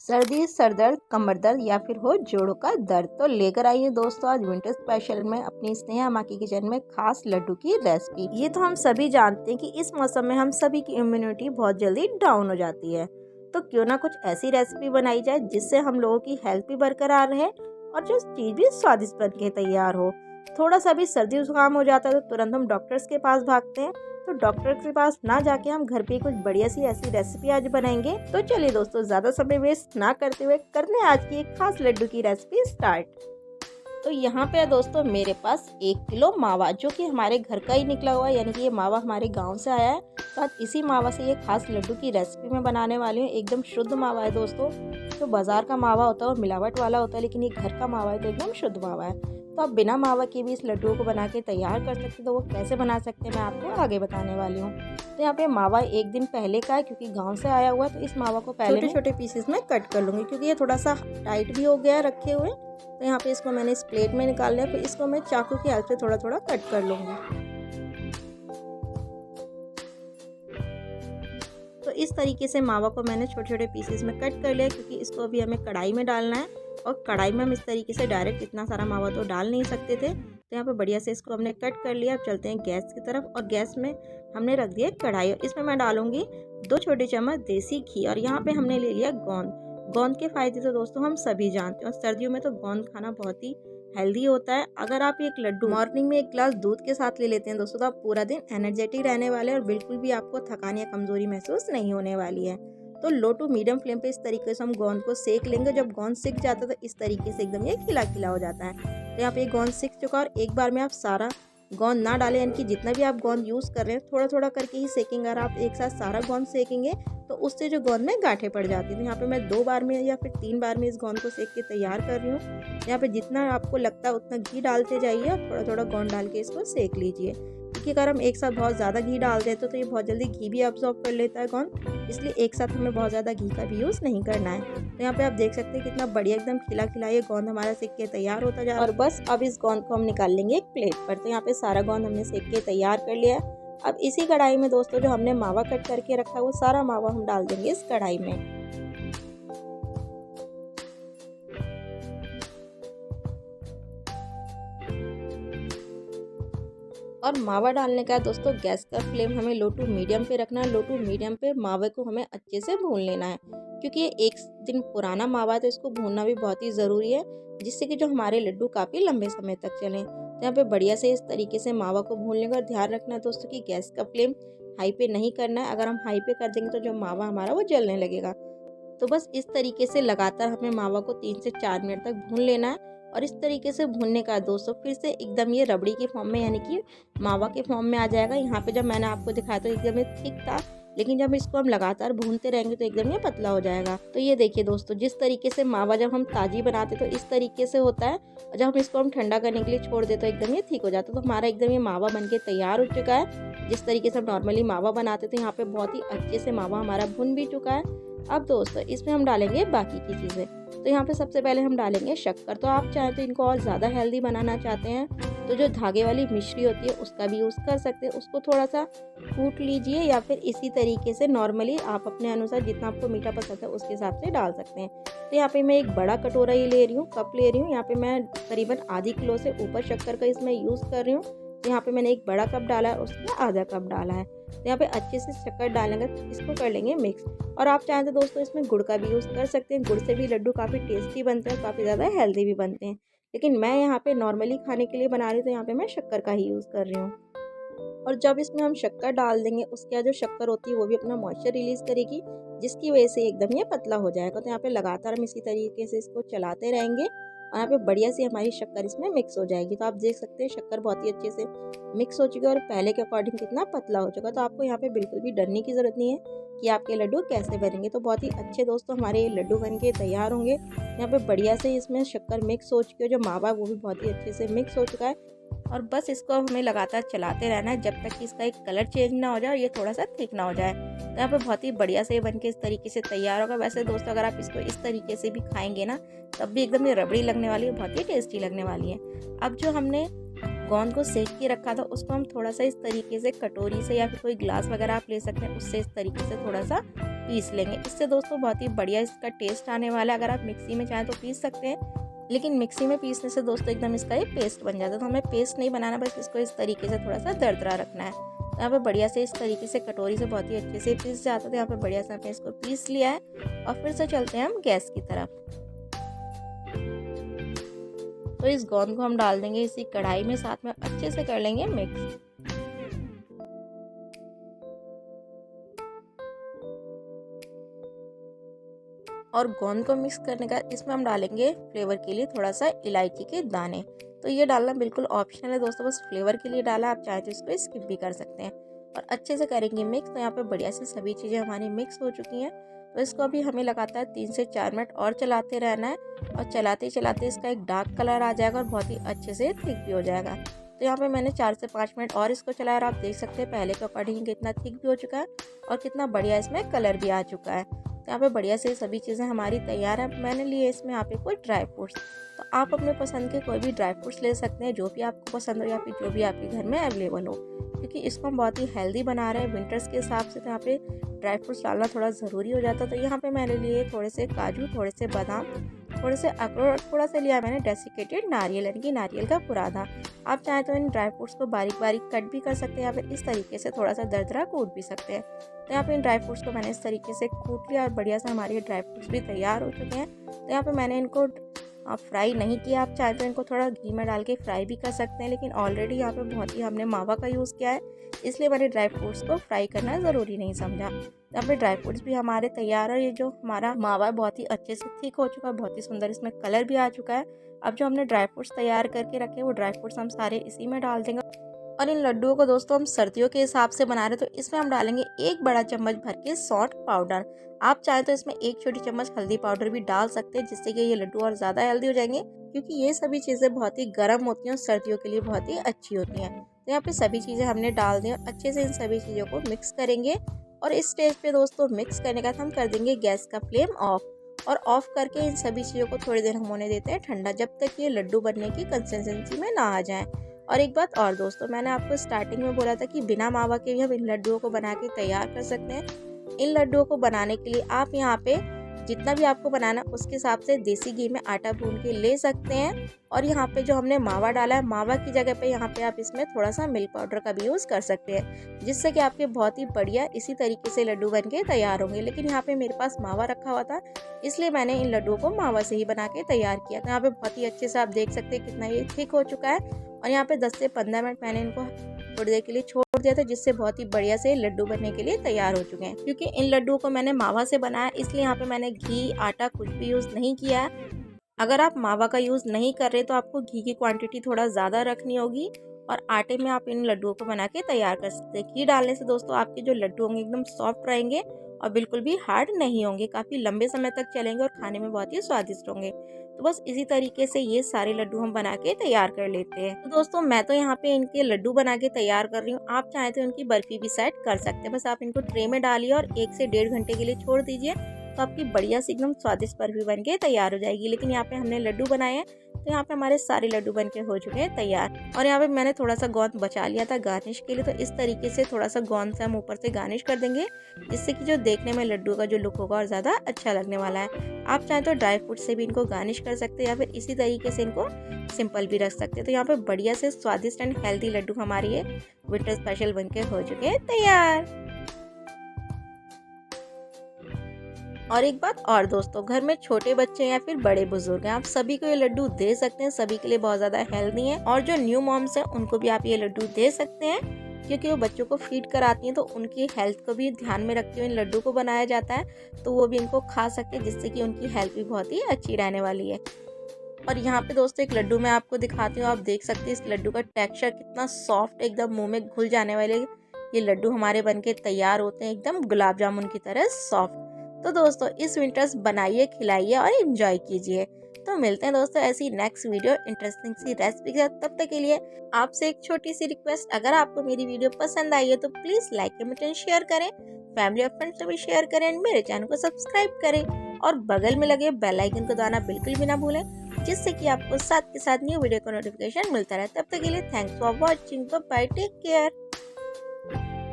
सर्दी, सर दर्द, कमर दर्द या फिर हो जोड़ों का दर्द तो लेकर आई है दोस्तों आज विंटर स्पेशल में अपनी स्नेहा माँ की किचन में खास लड्डू की रेसिपी। ये तो हम सभी जानते हैं कि इस मौसम में हम सभी की इम्यूनिटी बहुत जल्दी डाउन हो जाती है, तो क्यों ना कुछ ऐसी रेसिपी बनाई जाए जिससे हम लोगों की हेल्थ भी बरकरार रहे और जो चीज़ भी स्वादिष्ट बन के तैयार हो। थोड़ा सा भी सर्दी जुकाम हो जाता है तो तुरंत हम डॉक्टर्स के पास भागते हैं, तो डॉक्टर के पास ना जाके हम घर पे कुछ बढ़िया सी ऐसी रेसिपी आज बनाएंगे। तो चलिए दोस्तों, ज्यादा समय वेस्ट ना करते हुए करने आज की एक खास लड्डू की रेसिपी स्टार्ट। तो यहाँ पे है दोस्तों मेरे पास 1 किलो मावा, जो कि हमारे घर का ही निकला हुआ है, यानी कि ये मावा हमारे गांव से आया है। तो आज इसी मावा से ये खास लड्डू की रेसिपी मैं बनाने वाली हूँ। एकदम शुद्ध मावा है दोस्तों। जो बाजार का मावा होता है वो मिलावट वाला होता है, लेकिन ये घर का मावा है तो एकदम शुद्ध मावा है। तो आप बिना मावा के भी इस लड्डू को बना के तैयार कर सकते हैं। तो वो कैसे बना सकते हैं मैं आपको आगे बताने वाली हूँ। तो यहाँ पे मावा एक दिन पहले का है, क्योंकि गांव से आया हुआ है। तो इस मावा को पहले छोटे छोटे पीसेस में कट कर लूँगी, क्योंकि ये थोड़ा सा टाइट भी हो गया है रखे हुए। तो यहाँ पे इसको मैंने इस प्लेट में निकाल लिया, फिर इसको मैं चाकू की हेल्प से थोड़ा थोड़ा कट कर लूँगी। तो इस तरीके से मावा को मैंने छोटे छोटे पीसेस में कट कर लिया, क्योंकि इसको अभी हमें कढ़ाई में डालना है। और कढ़ाई में हम इस तरीके से डायरेक्ट इतना सारा मावा तो डाल नहीं सकते थे। तो यहाँ पे बढ़िया से इसको हमने कट कर लिया। अब चलते हैं गैस की तरफ, और गैस में हमने रख दिया कढ़ाई, और इसमें मैं डालूंगी 2 छोटे चम्मच देसी घी। और यहाँ पे हमने ले लिया गोंद। गोंद के फायदे तो दोस्तों हम सभी जानते हैं, और सर्दियों में तो गोंद खाना बहुत ही हेल्दी होता है। अगर आप एक लड्डू मॉर्निंग में 1 गिलास दूध के साथ ले लेते हैं दोस्तों, तो आप पूरा दिन एनर्जेटिक रहने वाले हैं और बिल्कुल भी आपको थकान या कमजोरी महसूस नहीं होने वाली है। तो लो टू मीडियम फ्लेम पे इस तरीके से हम गोंद को सेक लेंगे। जब गोंद सिक जाता है तो इस तरीके से एकदम ये खिला खिला हो जाता है। तो यहाँ पे गोंद सिक चुका, और एक बार में आप सारा गोंद ना डालें, यानी कि जितना भी आप गोंद यूज़ कर रहे हैं थोड़ा थोड़ा करके ही सेकेंगे। अगर आप एक साथ सारा गोंद सेकेंगे तो उससे जो गोंद में गांठें पड़ जाती है। तो यहाँ पे मैं 2 बार में या फिर 3 बार में इस गोंद को सेक के तैयार कर रही हूँ। यहाँ पे जितना आपको लगता है उतना घी डालते जाइए, और थोड़ा थोड़ा गोंद डाल के इसको सेक लीजिए, क्योंकि अगर हम एक साथ बहुत ज़्यादा घी डाल देते तो ये बहुत जल्दी घी भी अब्जॉर्ब कर लेता है गोंद, इसलिए एक साथ हमें बहुत ज़्यादा घी का भी यूज़ नहीं करना है। तो यहाँ पे आप देख सकते हैं कितना बढ़िया एकदम खिला खिला ये गोंद हमारा सेक के तैयार होता जा रहा है। और बस अब इस गोंद को हम निकाल लेंगे एक प्लेट पर। तो यहाँ पे सारा गोंद हमने सेक के तैयार कर लिया है। अब इसी कढ़ाई में दोस्तों जो हमने मावा कट करके रखा है वो सारा मावा हम डाल देंगे इस कढ़ाई में। और मावा डालने का दोस्तों गैस का फ्लेम हमें लो टू मीडियम पे रखना है। लो टू मीडियम पे मावे को हमें अच्छे से भून लेना है, क्योंकि ये 1 दिन पुराना मावा है तो इसको भूनना भी बहुत ही ज़रूरी है, जिससे कि जो हमारे लड्डू काफ़ी लंबे समय तक चलें। तो यहाँ पे बढ़िया से इस तरीके से मावा को भून लेंगे। और ध्यान रखना है दोस्तों कि गैस का फ्लेम हाई पे नहीं करना है। अगर हम हाई पे कर देंगे तो जो मावा हमारा वो जलने लगेगा। तो बस इस तरीके से लगातार हमें मावा को 3 से 4 मिनट तक भून लेना है। और इस तरीके से भूनने का दोस्तों फिर से एकदम ये रबड़ी के फॉर्म में, यानी कि मावा के फॉर्म में आ जाएगा। यहाँ पे जब मैंने आपको दिखाया तो एकदम ये थिक था, लेकिन जब इसको हम लगातार भूनते रहेंगे तो एकदम ये पतला हो जाएगा। तो ये देखिए दोस्तों, जिस तरीके से मावा जब हम ताजी बनाते तो इस तरीके से होता है, और जब हम इसको हम ठंडा करने के लिए छोड़ देते तो एकदम ये थिक हो जाता है। तो हमारा एकदम ये मावा बन के तैयार हो चुका है। जिस तरीके से हम नॉर्मली मावा बनाते थे, यहाँ पे बहुत ही अच्छे से मावा हमारा भुन भी चुका है। अब दोस्तों इसमें हम डालेंगे बाकी की चीज़ें। तो यहाँ पे सबसे पहले हम डालेंगे शक्कर। तो आप चाहें तो इनको और ज़्यादा हेल्दी बनाना चाहते हैं तो जो धागे वाली मिश्री होती है उसका भी यूज़ कर सकते हैं। उसको थोड़ा सा कूट लीजिए, या फिर इसी तरीके से नॉर्मली आप अपने अनुसार जितना आपको मीठा पसंद है उसके हिसाब से डाल सकते हैं। तो यहाँ पे मैं एक बड़ा कटोरा ही ले रही हूँ, कप ले रही हूँ। यहाँ पे मैं करीबन आधी किलो से ऊपर शक्कर का इसमें यूज़ कर रही हूँ। तो यहाँ पे मैंने एक बड़ा कप डाला है, उसमें आधा कप डाला है। तो यहाँ पे अच्छे से शक्कर डालेंगे, इसको कर लेंगे मिक्स। और आप चाहें तो दोस्तों इसमें गुड़ का भी यूज़ कर सकते हैं। गुड़ से भी लड्डू काफ़ी टेस्टी बनते हैं, काफ़ी ज़्यादा हेल्दी भी बनते हैं, लेकिन मैं यहाँ पे नॉर्मली खाने के लिए बना रही हूँ तो यहाँ पे मैं शक्कर का ही यूज़ कर रही हूँ। और जब इसमें हम शक्कर डाल देंगे उसके बाद जो शक्कर होती है वो भी अपना मॉइस्चर रिलीज़ करेगी, जिसकी वजह से एकदम ये पतला हो जाएगा। तो यहाँ पे लगातार हम इसी तरीके से इसको चलाते रहेंगे, और यहाँ पे बढ़िया सी हमारी शक्कर इसमें मिक्स हो जाएगी। तो आप देख सकते हैं शक्कर बहुत ही अच्छे से मिक्स हो चुकी है, और पहले के अकॉर्डिंग कितना पतला हो चुका है। तो आपको यहाँ पे बिल्कुल भी डरने की ज़रूरत नहीं है कि आपके लड्डू कैसे बनेंगे। तो बहुत ही अच्छे दोस्तों हमारे ये लड्डू बन के तैयार होंगे। यहाँ पे बढ़िया से इसमें शक्कर मिक्स हो चुकी है, जो मावा वो भी बहुत ही अच्छे से मिक्स हो चुका है। और बस इसको हमें लगातार चलाते रहना है जब तक कि इसका एक कलर चेंज ना हो जाए और ये थोड़ा सा थिक ना हो जाए। तो यहाँ पे बहुत ही बढ़िया से बन के इस तरीके से तैयार होगा। वैसे दोस्तों अगर आप इसको इस तरीके से भी खाएंगे ना तब भी एकदम ये रबड़ी लगने वाली है, बहुत ही टेस्टी लगने वाली है। अब जो हमने गोंद को सेक के रखा था उसको हम थोड़ा सा इस तरीके से कटोरी से या फिर कोई ग्लास वगैरह आप ले सकते हैं, उससे इस तरीके से थोड़ा सा पीस लेंगे। इससे दोस्तों बहुत ही बढ़िया इसका टेस्ट आने वाला है। अगर आप मिक्सी में चाहें तो पीस सकते हैं, लेकिन मिक्सी में पीसने से दोस्तों एकदम इसका ये पेस्ट बन जाता है। तो हमें पेस्ट नहीं बनाना, बस इसको इस तरीके से थोड़ा सा दरदरा रखना है। तो यहाँ पे बढ़िया से इस तरीके से कटोरी से बहुत ही अच्छे से पीस जाता है। तो यहाँ पे बढ़िया से हमने इसको पीस लिया है और फिर से चलते हैं हम गैस की तरफ। तो इस गोंद को हम डाल देंगे इसी कढ़ाई में, साथ में अच्छे से कर लेंगे मिक्स। और गोंद को मिक्स करने का इसमें हम डालेंगे फ्लेवर के लिए थोड़ा सा इलायची के दाने। तो ये डालना बिल्कुल ऑप्शनल है दोस्तों, बस फ्लेवर के लिए डाला, आप चाहे तो इसको स्किप भी कर सकते हैं। और अच्छे से करेंगे मिक्स। तो यहाँ पे बढ़िया से सभी चीज़ें हमारी मिक्स हो चुकी हैं। तो इसको अभी हमें लगातार 3 से 4 मिनट और चलाते रहना है। और चलाते चलाते इसका एक डार्क कलर आ जाएगा और बहुत ही अच्छे से थिक भी हो जाएगा। तो यहाँ पे मैंने 4 से 5 मिनट और इसको चलाया और आप देख सकते हैं पहले के अकॉर्डिंग कितना थिक भी हो चुका है और कितना बढ़िया इसमें कलर भी आ चुका है। तो यहाँ पे बढ़िया से सभी चीज़ें हमारी तैयार है। मैंने लिए इसमें यहाँ पे कुछ ड्राई फ्रूट्स। तो आप अपने पसंद के कोई भी ड्राई फ्रूट्स ले सकते हैं, जो भी आपको पसंद हो या फिर जो भी आपके घर में अवेलेबल हो, क्योंकि इसको हम बहुत ही हेल्दी बना रहे हैं विंटर्स के हिसाब से। तो यहाँ पे ड्राई फ्रूट्स डालना थोड़ा ज़रूरी हो जाता है। तो यहाँ पे मैंने लिए थोड़े से काजू, थोड़े से बादाम, थोड़े से अखरोट और थोड़ा सा लिया मैंने डेसिकेटेड नारियल, यानी कि नारियल का बुरादा। आप चाहें तो इन ड्राई फ्रूट्स को बारीक बारीक कट भी कर सकते हैं या फिर इस तरीके से थोड़ा सा दरदरा कूट भी सकते हैं। तो यहाँ पे इन ड्राई फ्रूट्स को मैंने इस तरीके से कूट लिया और बढ़िया से हमारे ड्राई फ्रूट्स भी तैयार हो चुके हैं। तो यहाँ पे मैंने इनको फ्राई नहीं किया, आप चाहे तो इनको थोड़ा घी में डाल के फ्राई भी कर सकते हैं, लेकिन ऑलरेडी यहाँ पे बहुत ही हमने मावा का यूज़ किया है, इसलिए मैंने ड्राई फ्रूट्स को फ्राई करना ज़रूरी नहीं समझा। यहाँ पे ड्राई फ्रूट्स भी हमारे तैयार है। ये जो हमारा मावा है बहुत ही अच्छे से थिक हो चुका है, बहुत ही सुंदर इसमें कलर भी आ चुका है। अब जो हमने ड्राई फ्रूट्स तैयार करके रखे वो ड्राई फ्रूट्स हम सारे इसी में डाल देंगे। और इन लड्डुओं को दोस्तों हम सर्दियों के हिसाब से बना रहे हैं, तो इसमें हम डालेंगे 1 बड़ा चम्मच भर के सौंठ पाउडर। आप चाहे तो इसमें 1 छोटी चम्मच हल्दी पाउडर भी डाल सकते हैं, जिससे कि ये लड्डू और ज़्यादा हेल्दी हो जाएंगे, क्योंकि ये सभी चीज़ें बहुत ही गर्म होती हैं और सर्दियों के लिए बहुत ही अच्छी होती हैं। तो यहाँ पे सभी चीज़ें हमने डाल दी और अच्छे से इन सभी चीज़ों को मिक्स करेंगे। और इस स्टेज पे दोस्तों मिक्स करने के बाद हम कर देंगे गैस का फ्लेम ऑफ। और ऑफ करके इन सभी चीज़ों को थोड़ी देर हम होने देते हैं ठंडा, जब तक ये लड्डू बनने की कंसिस्टेंसी में ना आ जाए। और एक बात और दोस्तों, मैंने आपको स्टार्टिंग में बोला था कि बिना मावा के भी हम इन लड्डुओं को बना के तैयार कर सकते हैं। इन लड्डुओं को बनाने के लिए आप यहाँ पे जितना भी आपको बनाना उसके हिसाब से देसी घी में आटा भून के ले सकते हैं। और यहाँ पे जो हमने मावा डाला है, मावा की जगह पे यहाँ पे आप इसमें थोड़ा सा मिल्क पाउडर का भी यूज़ कर सकते हैं, जिससे कि आपके बहुत ही बढ़िया इसी तरीके से लड्डू बन के तैयार होंगे। लेकिन यहाँ पे मेरे पास मावा रखा हुआ था, इसलिए मैंने इन लड्डुओं को मावा से ही बना के तैयार किया। तो यहाँ पे बहुत ही अच्छे से आप देख सकते हैं कितना ये थिक हो चुका है। और यहाँ पे 10 से 15 मिनट मैंने इनको थोड़ी देर के लिए छोड़ दिया था, जिससे बहुत ही बढ़िया से लड्डू बनने के लिए तैयार हो चुके हैं। क्योंकि इन लड्डुओं को मैंने मावा से बनाया, इसलिए यहाँ पे मैंने घी, आटा कुछ भी यूज़ नहीं किया है। अगर आप मावा का यूज़ नहीं कर रहे तो आपको घी की क्वांटिटी थोड़ा ज़्यादा रखनी होगी और आटे में आप इन लड्डुओं को बना के तैयार कर सकते हैं। घी डालने से दोस्तों आपके जो लड्डू होंगे एकदम सॉफ्ट रहेंगे और बिल्कुल भी हार्ड नहीं होंगे, काफ़ी लंबे समय तक चलेंगे और खाने में बहुत ही स्वादिष्ट होंगे। तो बस इसी तरीके से ये सारे लड्डू हम बना के तैयार कर लेते हैं। तो दोस्तों मैं तो यहाँ पे इनके लड्डू बना के तैयार कर रही हूँ, आप चाहें तो इनकी बर्फी भी सेट कर सकते हैं। बस आप इनको ट्रे में डालिए और 1 से 1.5 घंटे के लिए छोड़ दीजिए, तो आपकी बढ़िया से एकदम स्वादिष्ट बर्फी बन के तैयार हो जाएगी। लेकिन यहाँ पे हमने लड्डू बनाए हैं, तो यहाँ पे हमारे सारे लड्डू बन के हो चुके हैं तैयार। और यहाँ पे मैंने थोड़ा सा गोंद बचा लिया था गार्निश के लिए, तो इस तरीके से थोड़ा सा गोंद से हम ऊपर से गार्निश कर देंगे, जिससे कि जो देखने में लड्डू का जो लुक होगा और ज़्यादा अच्छा लगने वाला है। आप चाहें तो ड्राई फ्रूट से भी इनको गार्निश कर सकते हैं या फिर इसी तरीके से इनको सिंपल भी रख सकते हैं। तो यहाँ पे बढ़िया से स्वादिष्ट एंड हेल्दी लड्डू हमारे ये विंटर स्पेशल बन के हो चुके हैं तैयार। और एक बात और दोस्तों, घर में छोटे बच्चे या फिर बड़े बुजुर्ग हैं, आप सभी को ये लड्डू दे सकते हैं, सभी के लिए बहुत ज़्यादा हेल्दी हैं। और जो न्यू मॉम्स हैं उनको भी आप ये लड्डू दे सकते हैं, क्योंकि वो बच्चों को फीड कराती हैं, तो उनकी हेल्थ को भी ध्यान में रखते हुए इन लड्डू को बनाया जाता है, तो वो भी इनको खा सकते हैं, जिससे कि उनकी हेल्थ भी बहुत ही अच्छी रहने वाली है। और यहाँ पे दोस्तों एक लड्डू मैं आपको दिखाती हूँ, आप देख सकते हैं इस लड्डू का टेक्सचर कितना सॉफ्ट, एकदम मुँह में घुल जाने वाले ये लड्डू हमारे बनके तैयार होते हैं, एकदम गुलाब जामुन की तरह सॉफ्ट। तो दोस्तों इस विंटर्स बनाइए, खिलाइए और एंजॉय कीजिए। तो मिलते हैं दोस्तों ऐसी नेक्स्ट वीडियो इंटरेस्टिंग सी रेसिपी के साथ। तब तक के लिए आपसे एक छोटी सी रिक्वेस्ट, अगर आपको मेरी वीडियो पसंद आई है तो please like, comment and share करें, फैमिली और फ्रेंड्स से भी शेयर करें, मेरे चैनल को सब्सक्राइब करें और बगल में लगे बेल आइकन को दबाना बिल्कुल भी ना भूलें, जिससे कि आपको साथ के साथ न्यू वीडियो का नोटिफिकेशन मिलता रहे। तब तक के लिए thanks for watching, bye, take care.